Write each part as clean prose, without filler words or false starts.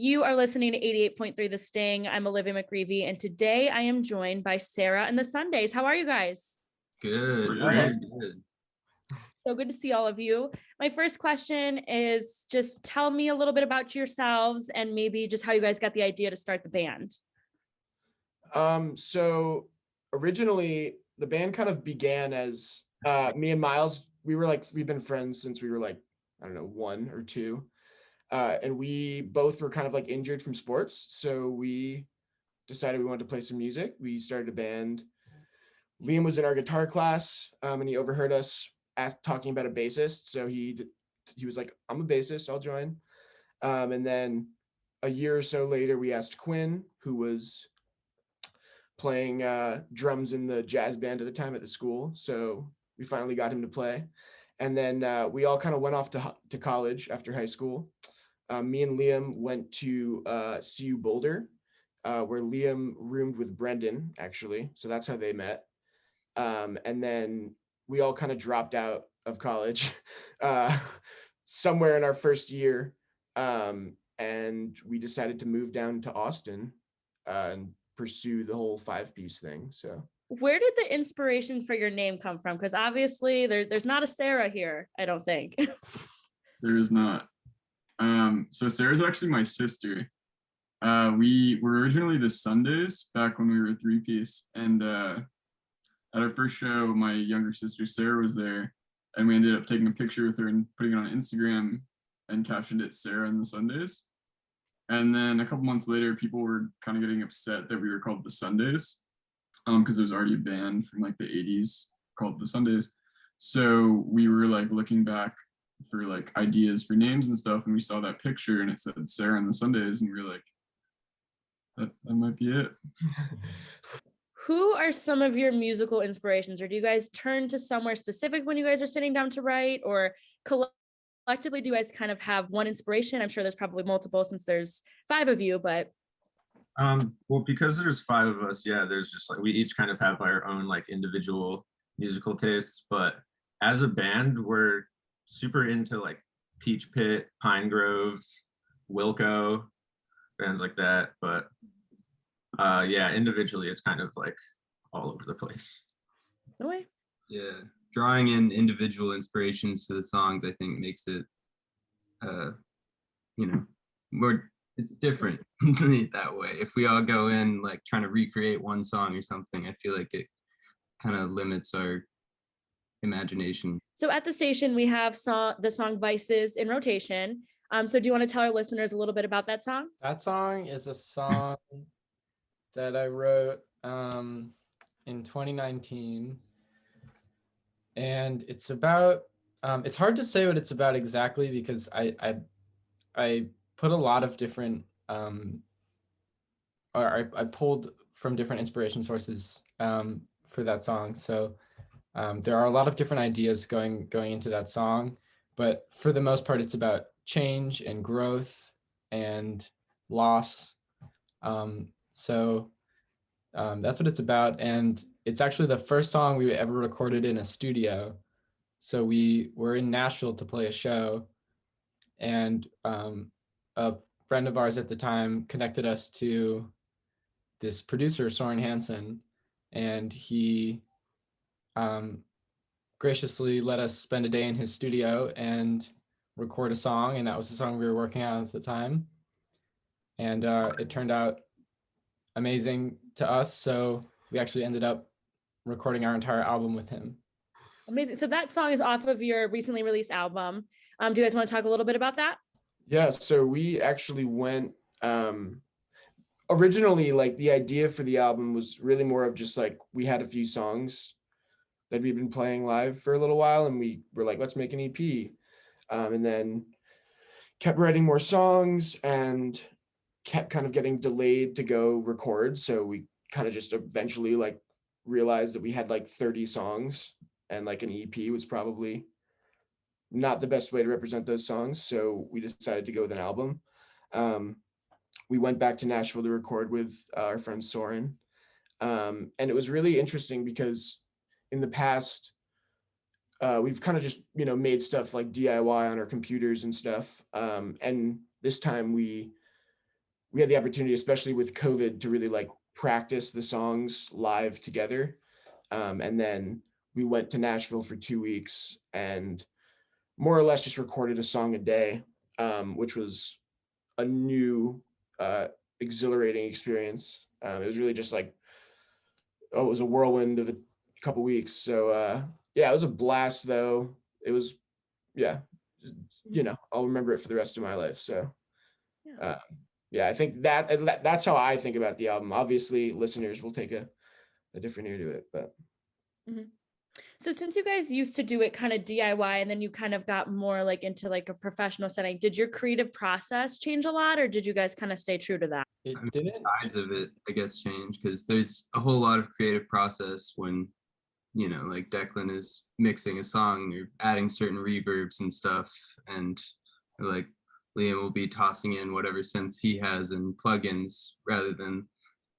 You are listening to 88.3 The Sting. I'm Olivia McGreevy, and today I am joined by Sarah and the Sundays. How are you guys? Good. Great. Good. So good to see all of you. My first question is just tell me a little bit about yourselves and maybe just how you guys got the idea to start the band. So originally the band kind of began as me and Miles. We've been friends since we were like, I don't know, 1 or 2. And we both were kind of like injured from sports. So we decided we wanted to play some music. We started a band. Liam was in our guitar class, and he overheard us talking about a bassist. So he was like, I'm a bassist, I'll join. And then a year or so later, we asked Quinn, who was playing drums in the jazz band at the time at the school. So we finally got him to play. And then we all kind of went off to college after high school. Me and Liam went to CU Boulder, where Liam roomed with Brendan, actually. So that's how they met. And then we all kind of dropped out of college somewhere in our first year. And we decided to move down to Austin and pursue the whole 5-piece thing. So where did the inspiration for your name come from? Because obviously there's not a Sarah here, I don't think. There is not. So Sarah's actually my sister. We were originally the Sundays back when we were a 3-piece, and at our first show, my younger sister Sarah was there, and we ended up taking a picture with her and putting it on Instagram and captioned it Sarah and the Sundays. And then a couple months later, people were kind of getting upset that we were called the Sundays, because there was already a band from like the 80s called the Sundays. So we were like looking back for like ideas for names and stuff, and we saw that picture and it said Sarah and the Sundays, and we were like, that might be it. Who are some of your musical inspirations, or do you guys turn to somewhere specific when you guys are sitting down to write, or collectively do you guys kind of have one inspiration? I'm sure there's probably multiple since there's 5 of you, but Well, because there's 5 of us, yeah, there's just like we each kind of have our own like individual musical tastes, but as a band we're super into like Peach Pit, Pine Grove, Wilco, bands like that. But yeah, individually it's kind of like all over the place. no way. Yeah, drawing in individual inspirations to the songs, I think, makes it more, it's different that way. If we all go in like trying to recreate one song or something, I feel like it kind of limits our imagination. So at the station we have the song Vices in rotation. So do you want to tell our listeners a little bit about that song? That song is a song that I wrote in 2019, and it's about it's hard to say what it's about exactly because I put a lot of different I pulled from different inspiration sources for that song. So there are a lot of different ideas going into that song, but for the most part it's about change and growth and loss. So that's what it's about, and it's actually the first song we ever recorded in a studio. So we were in Nashville to play a show, and a friend of ours at the time connected us to this producer, Soren Hansen, and he graciously let us spend a day in his studio and record a song, and that was the song we were working on at the time. And it turned out amazing to us, so we actually ended up recording our entire album with him. Amazing. So that song is off of your recently released album. Do you guys want to talk a little bit about that? yeah, so we actually went originally, like the idea for the album was really more of just like we had a few songs that we've been playing live for a little while, and we were like, let's make an EP, and then kept writing more songs and kept kind of getting delayed to go record. So we kind of just eventually like realized that we had like 30 songs, and like an EP was probably not the best way to represent those songs. So we decided to go with an album. We went back to Nashville to record with our friend Soren. And it was really interesting because in the past, we've kind of just, made stuff like DIY on our computers and stuff. And this time we we had the opportunity, especially with COVID, to really like practice the songs live together. And then we went to Nashville for 2 weeks and more or less just recorded a song a day, which was a new, exhilarating experience. It was really just like, oh, it was a whirlwind of a couple weeks. So yeah, it was a blast though. It was, yeah, you know, I'll remember it for the rest of my life. So Yeah. yeah, I think that's how I think about the album. Obviously, listeners will take a different ear to it, but Mhm. So since you guys used to do it kind of DIY and then you kind of got more like into like a professional setting, did your creative process change a lot or did you guys kind of stay true to that? It I mean, didn't. sides of it, I guess, change because there's a whole lot of creative process when, you know, like Declan is mixing a song, you're adding certain reverbs and stuff, and like Liam will be tossing in whatever synths he has and plugins rather than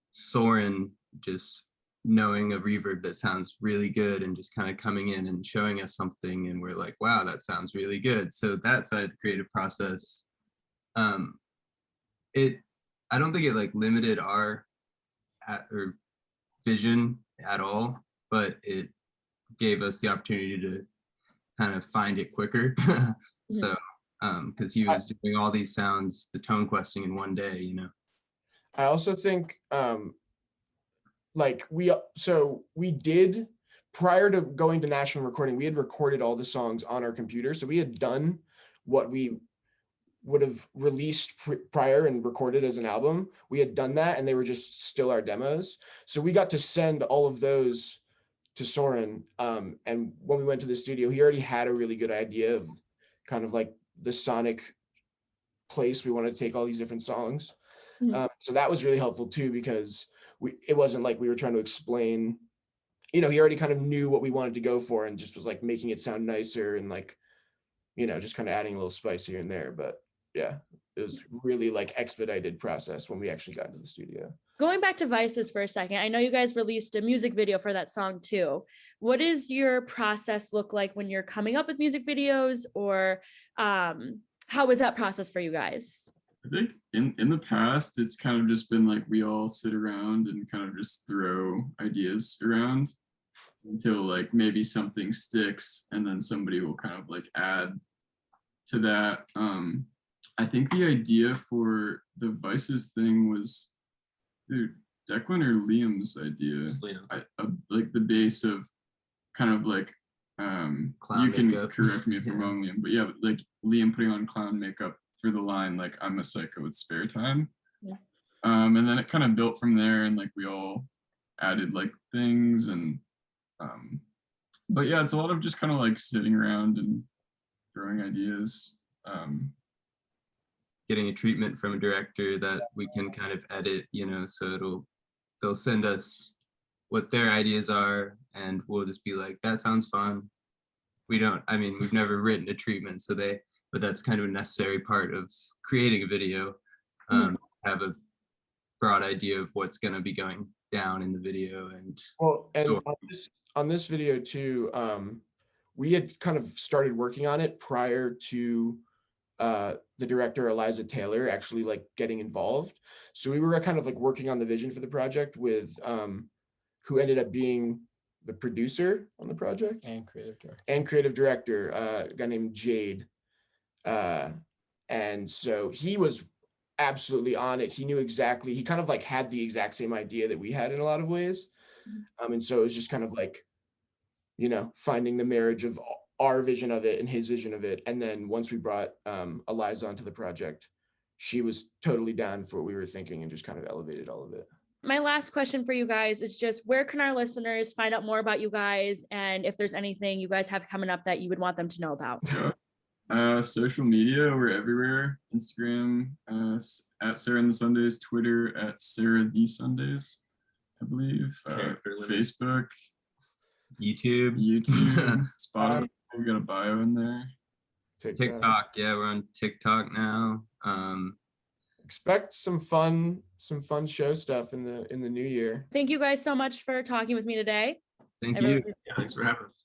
Soren just knowing a reverb that sounds really good and just kind of coming in and showing us something and we're like, wow, that sounds really good. So that side of the creative process, um, it I don't think it like limited our or vision at all, but it gave us the opportunity to kind of find it quicker. So because he was doing all these sounds, the tone questing in one day, you know. I also think like we did, prior to going to national recording, we had recorded all the songs on our computer. So we had done what we would have released prior and recorded as an album. We had done that and they were just still our demos. So we got to send all of those to Soren. And when we went to the studio, he already had a really good idea of kind of like the sonic place we wanted to take all these different songs. So that was really helpful too, because it wasn't like we were trying to explain, you know, he already kind of knew what we wanted to go for and just was like making it sound nicer and like, you know, just kind of adding a little spice here and there. But yeah, it was really like expedited process when we actually got into the studio. Going back to Vices for a second, I know you guys released a music video for that song too. What does your process look like when you're coming up with music videos, or how was that process for you guys? I think in the past, it's kind of just been like we all sit around and kind of just throw ideas around until like maybe something sticks and then somebody will kind of like add to that. I think the idea for the Vices thing was, dude, Declan or Liam's idea. Like the base of kind of like Clown you can makeup. correct me if I'm wrong, Liam, but yeah, like Liam putting on clown makeup for the line like I'm a psycho with spare time. Yeah. And then it kind of built from there and like we all added like things and but yeah, it's a lot of just kind of like sitting around and throwing ideas. Getting a treatment from a director that we can kind of edit, you know, so they'll send us what their ideas are and we'll just be like, that sounds fun. We've never written a treatment, but that's kind of a necessary part of creating a video, have a broad idea of what's going to be going down in the video. And on this video too, we had kind of started working on it prior to the director Eliza Taylor actually like getting involved. So we were kind of like working on the vision for the project with who ended up being the producer on the project And creative director, a guy named Jade. And so he was absolutely on it. He knew exactly, he kind of like had the exact same idea that we had in a lot of ways. And so it was just kind of like, you know, finding the marriage of our vision of it and his vision of it. And then once we brought Eliza onto the project, she was totally down for what we were thinking and just kind of elevated all of it. My last question for you guys is just, where can our listeners find out more about you guys? And if there's anything you guys have coming up that you would want them to know about? Social media, we're everywhere. Instagram, at Sarah and the Sundays, Twitter at Sarah the Sundays, I believe. Facebook, YouTube, Spotify. We got a bio in there. TikTok. Yeah, we're on TikTok now. Expect some fun show stuff in the new year. Thank you guys so much for talking with me today. Thank you. Yeah, thanks for having us.